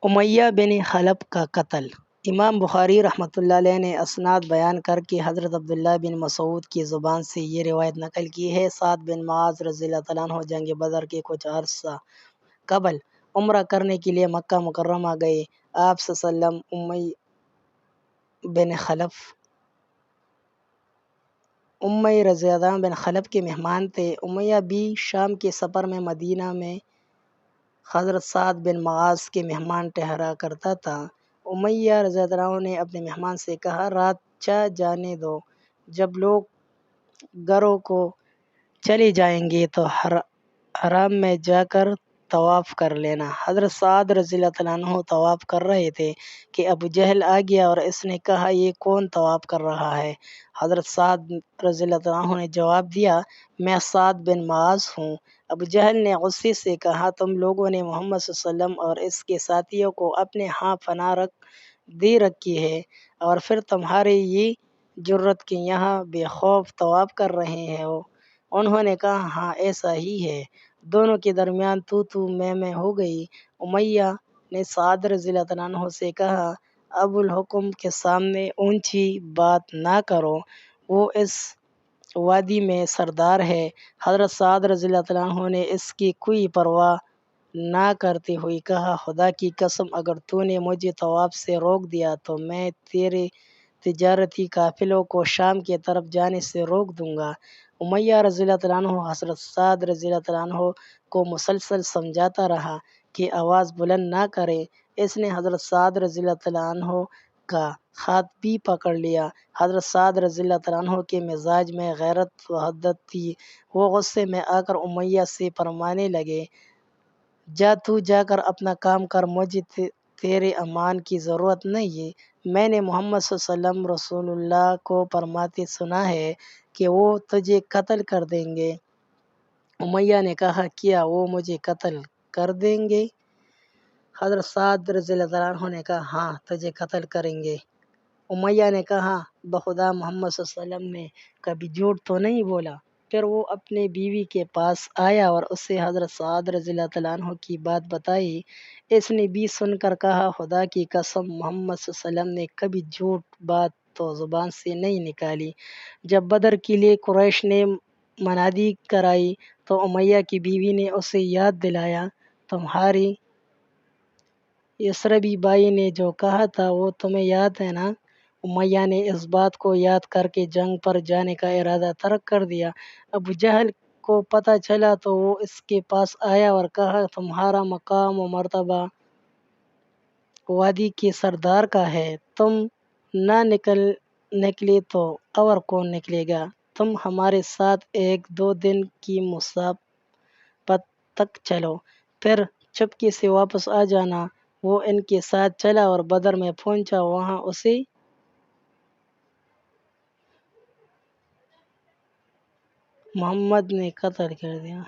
امیہ بن خلف کا قتل۔ امام بخاری رحمۃ اللہ علیہ نے اسناد بیان کر کے حضرت عبداللہ بن مسعود کی زبان سے یہ روایت نقل کی ہے۔ سعد بن معاذ رضی اللہ تعالیٰ عنہ جنگ بدر کے کچھ عرصہ قبل عمرہ کرنے کے لیے مکہ مکرمہ گئے۔ آپ صلی اللہ علیہ وسلم امیہ رضی اللہ بن خلف کے مہمان تھے۔ امیہ بھی شام کے سفر میں مدینہ میں حضرت سعد بن معاذ کے مہمان ٹھہرا کرتا تھا۔ امیہ رضی اللہ عنہ نے اپنے مہمان سے کہا، رات چہ جانے دو، جب لوگ گھروں کو چلے جائیں گے تو حرم میں جا کر طواف کر لینا۔ حضرت سعد رضی اللہ عنہ طواف کر رہے تھے کہ ابو جہل آ گیا اور اس نے کہا، یہ کون طواف کر رہا ہے؟ حضرت سعد رضی اللہ عنہ نے جواب دیا، میں سعد بن معاذ ہوں۔ ابو جہل نے غصے سے کہا، تم لوگوں نے محمد صلی اللہ علیہ وسلم اور اس کے ساتھیوں کو اپنے ہاں پناہ دے رکھی ہے اور پھر تمہاری یہ جرت کہ یہاں بے خوف طواف کر رہے ہو۔ انہوں نے کہا، ہاں ایسا ہی ہے۔ دونوں کے درمیان تو میں ہو گئی۔ امیہ نے سعد رضی اللہ عنہ سے کہا، ابو الحکم کے سامنے اونچی بات نہ کرو، وہ اس وادی میں سردار ہے۔ حضرت سعد رضی اللہ عنہ نے اس کی کوئی پرواہ نہ کرتے ہوئے کہا، خدا کی قسم اگر تو نے مجھے طواف سے روک دیا تو میں تیرے تجارتی قافلوں کو شام کی طرف جانے سے روک دوں گا۔ امیہ رضی اللہ عنہ حضرت سعد رضی اللہ عنہ کو مسلسل سمجھاتا رہا کہ آواز بلند نہ کرے۔ اس نے حضرت سعد رضی اللہ عنہ کا ہاتھ بھی پکڑ لیا۔ حضرت سعد رضی اللہ عنہ کے مزاج میں غیرت و حدت تھی۔ وہ غصے میں آ کر امیہ سے فرمانے لگے، تو جا کر اپنا کام کر، مجھے تیرے امان کی ضرورت نہیں ہے۔ میں نے محمد صلی اللہ علیہ وسلم رسول اللہ کو فرماتے سنا ہے کہ وہ تجھے قتل کر دیں گے۔ امیہ نے کہا، کیا وہ مجھے قتل کر دیں گے؟ حضرت سعد رضی اللہ عنہ نے کہا، ہاں تجھے قتل کریں گے۔ امیہ نے کہا، بخدا محمد صلی اللہ علیہ وسلم نے کبھی جھوٹ تو نہیں بولا؟ پھر وہ اپنے بیوی کے پاس آیا اور اسے حضرت سعد رضی اللہ عنہ کی بات بتائی۔ اس نے بھی سن کر کہا، خدا کی قسم محمد صلی اللہ علیہ وسلم نے کبھی جھوٹ بات تو زبان سے نہیں نکالی۔ جب بدر کے لیے قریش نے منادی کرائی تو امیہ کی بیوی نے اسے یاد دلایا، تمہاری یثربی بائی نے جو کہا تھا وہ تمہیں یاد ہے نا؟ امیہ نے اس بات کو یاد کر کے جنگ پر جانے کا ارادہ ترک کر دیا۔ ابو جہل کو پتہ چلا تو وہ اس کے پاس آیا اور کہا، تمہارا مقام و مرتبہ وادی کے سردار کا ہے، تم نہ نکلے تو اور کون نکلے گا؟ تم ہمارے ساتھ 1-2 دن کی مسافت تک چلو، پھر چپکے سے واپس آ جانا۔ وہ ان کے ساتھ چلا اور بدر میں پہنچا۔ وہاں اسے محمد نے قتل کر دیا۔